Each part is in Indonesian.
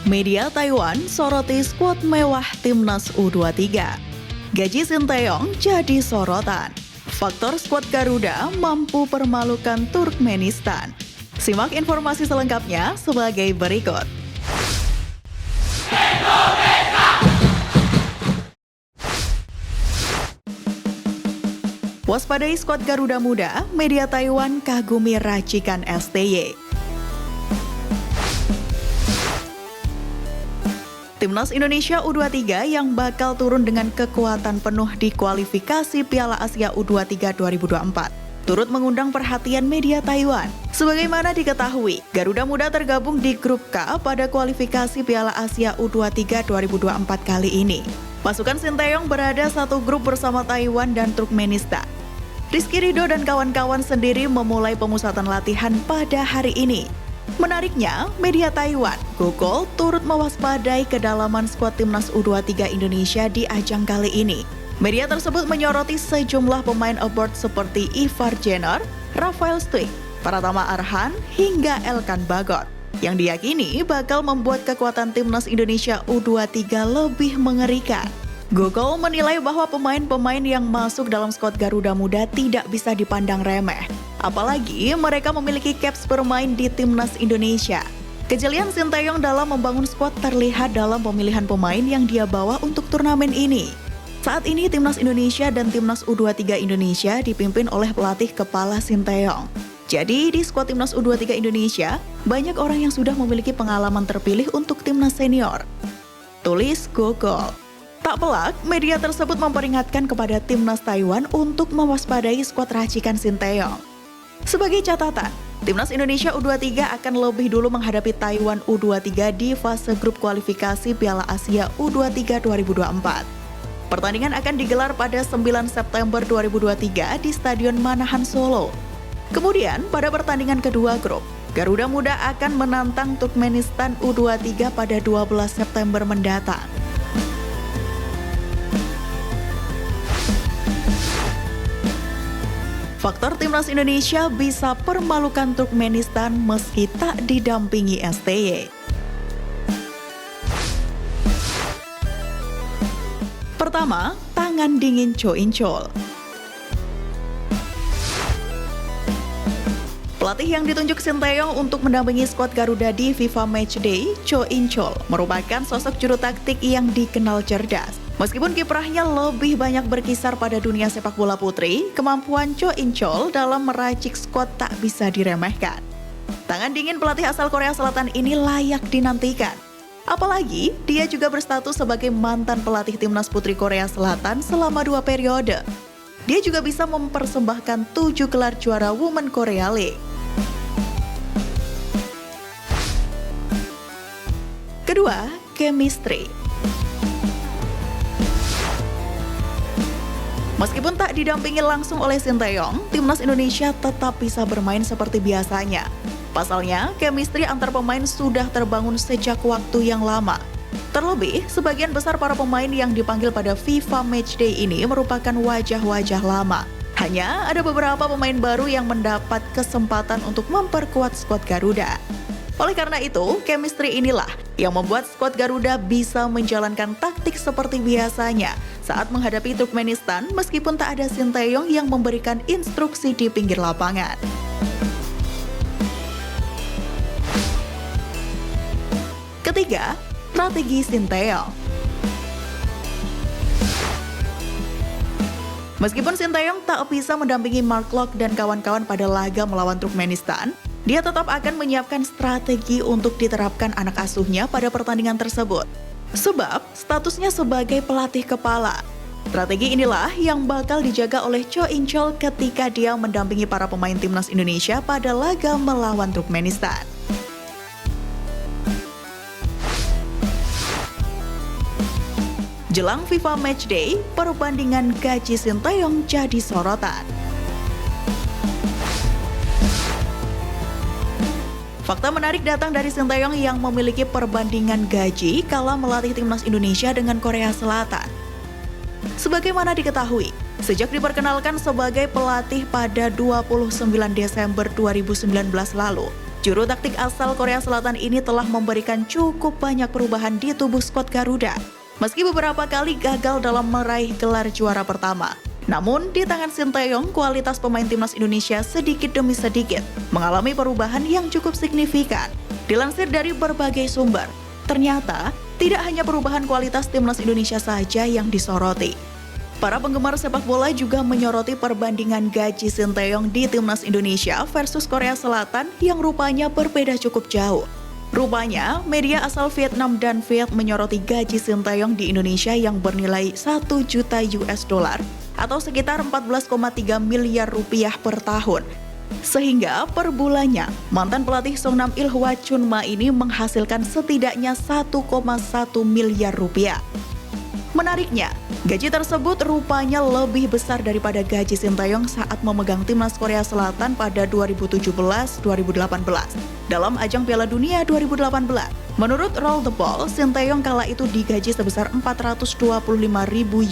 Media Taiwan soroti skuad mewah Timnas U23. Gaji Sinteyong jadi sorotan. Faktor skuad Garuda mampu permalukan Turkmenistan. Simak informasi selengkapnya sebagai berikut. Waspadai skuad Garuda Muda, media Taiwan kagumi racikan STY. Timnas Indonesia U23 yang bakal turun dengan kekuatan penuh di kualifikasi Piala Asia U23 2024 turut mengundang perhatian media Taiwan. Sebagaimana diketahui, Garuda Muda tergabung di grup K pada kualifikasi Piala Asia U23 2024 kali ini. Pasukan Sinteyong berada satu grup bersama Taiwan dan Turkmenistan. Rizky Ridho dan kawan-kawan sendiri memulai pemusatan latihan pada hari ini. Menariknya, media Taiwan, Google, turut mewaspadai kedalaman skuad Timnas U23 Indonesia di ajang kali ini. Media tersebut menyoroti sejumlah pemain abroad seperti Ivar Jenner, Rafael Stuyck, Pratama Arhan, hingga Elkan Bagot, yang diyakini bakal membuat kekuatan Timnas Indonesia U23 lebih mengerikan. Google menilai bahwa pemain-pemain yang masuk dalam skuad Garuda Muda tidak bisa dipandang remeh. Apalagi mereka memiliki caps bermain di Timnas Indonesia. Kejelian Sinteyong dalam membangun skuad terlihat dalam pemilihan pemain yang dia bawa untuk turnamen ini. Saat ini Timnas Indonesia dan Timnas U23 Indonesia dipimpin oleh pelatih kepala Sinteyong. Jadi di skuad Timnas U23 Indonesia, banyak orang yang sudah memiliki pengalaman terpilih untuk Timnas senior. Tulis Google. Tak pelak, media tersebut memperingatkan kepada Timnas Taiwan untuk mewaspadai skuad racikan Sinteyong. Sebagai catatan, Timnas Indonesia U23 akan lebih dulu menghadapi Taiwan U23 di fase grup kualifikasi Piala Asia U23 2024. Pertandingan akan digelar pada 9 September 2023 di Stadion Manahan Solo. Kemudian, pada pertandingan kedua grup, Garuda Muda akan menantang Turkmenistan U23 pada 12 September mendatang. Faktor Timnas Indonesia bisa permalukan Turkmenistan meski tak didampingi STY. Pertama, tangan dingin Cho In-chol. Pelatih yang ditunjuk Sinteyong untuk mendampingi skuad Garuda di FIFA Matchday, Cho In-chol, merupakan sosok juru taktik yang dikenal cerdas. Meskipun kiprahnya lebih banyak berkisar pada dunia sepak bola putri, kemampuan Cho In-chol dalam meracik skuad tak bisa diremehkan. Tangan dingin pelatih asal Korea Selatan ini layak dinantikan. Apalagi, dia juga berstatus sebagai mantan pelatih timnas putri Korea Selatan selama 2 periode. Dia juga bisa mempersembahkan 7 gelar juara Women Korea League. Kedua, chemistry. Meskipun tak didampingi langsung oleh Sinteyong, Timnas Indonesia tetap bisa bermain seperti biasanya. Pasalnya, chemistry antar pemain sudah terbangun sejak waktu yang lama. Terlebih, sebagian besar para pemain yang dipanggil pada FIFA Matchday ini merupakan wajah-wajah lama. Hanya ada beberapa pemain baru yang mendapat kesempatan untuk memperkuat skuad Garuda. Oleh karena itu, chemistry inilah yang membuat skuad Garuda bisa menjalankan taktik seperti biasanya saat menghadapi Turkmenistan meskipun tak ada Sinteyong yang memberikan instruksi di pinggir lapangan. Ketiga, strategi Sinteyong. Meskipun Sinteyong tak bisa mendampingi Mark Locke dan kawan-kawan pada laga melawan Turkmenistan, dia tetap akan menyiapkan strategi untuk diterapkan anak asuhnya pada pertandingan tersebut. Sebab statusnya sebagai pelatih kepala. Strategi inilah yang bakal dijaga oleh Cho In-chol ketika dia mendampingi para pemain Timnas Indonesia pada laga melawan Turkmenistan. Jelang FIFA Matchday, perbandingan gaji Sinteyong jadi sorotan. Fakta menarik datang dari Sinteyong yang memiliki perbandingan gaji kala melatih Timnas Indonesia dengan Korea Selatan. Sebagaimana diketahui, sejak diperkenalkan sebagai pelatih pada 29 Desember 2019 lalu, Juru taktik asal Korea Selatan ini telah memberikan cukup banyak perubahan di tubuh skuad Garuda. Meski beberapa kali gagal dalam meraih gelar juara pertama. Namun, di tangan Sinteyong, kualitas pemain timnas Indonesia sedikit demi sedikit mengalami perubahan yang cukup signifikan. Dilansir dari berbagai sumber, ternyata tidak hanya perubahan kualitas timnas Indonesia saja yang disoroti. Para penggemar sepak bola juga menyoroti perbandingan gaji Sinteyong di timnas Indonesia versus Korea Selatan yang rupanya berbeda cukup jauh. Rupanya, media asal Vietnam dan Viet menyoroti gaji Sinteyong di Indonesia yang bernilai 1 juta US dollar atau sekitar 14,3 miliar rupiah per tahun. Sehingga per bulannya, mantan pelatih Songnam Ilhwa Chunma ini menghasilkan setidaknya 1,1 miliar rupiah. Menariknya, gaji tersebut rupanya lebih besar daripada gaji Sinteyong saat memegang timnas Korea Selatan pada 2017-2018 dalam ajang Piala Dunia 2018. Menurut Roll the Ball, Sinteyong kala itu digaji sebesar 425.000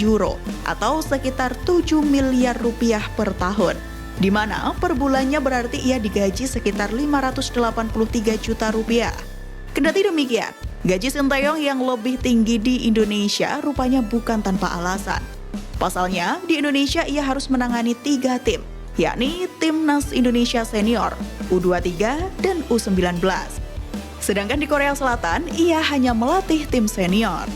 euro atau sekitar 7 miliar rupiah per tahun. Di mana per bulannya berarti ia digaji sekitar 583 juta rupiah. Kendati demikian, gaji Sinteyong yang lebih tinggi di Indonesia rupanya bukan tanpa alasan. Pasalnya, di Indonesia ia harus menangani 3 tim, yakni Timnas Indonesia Senior, U23, dan U19. Sedangkan di Korea Selatan, ia hanya melatih tim senior.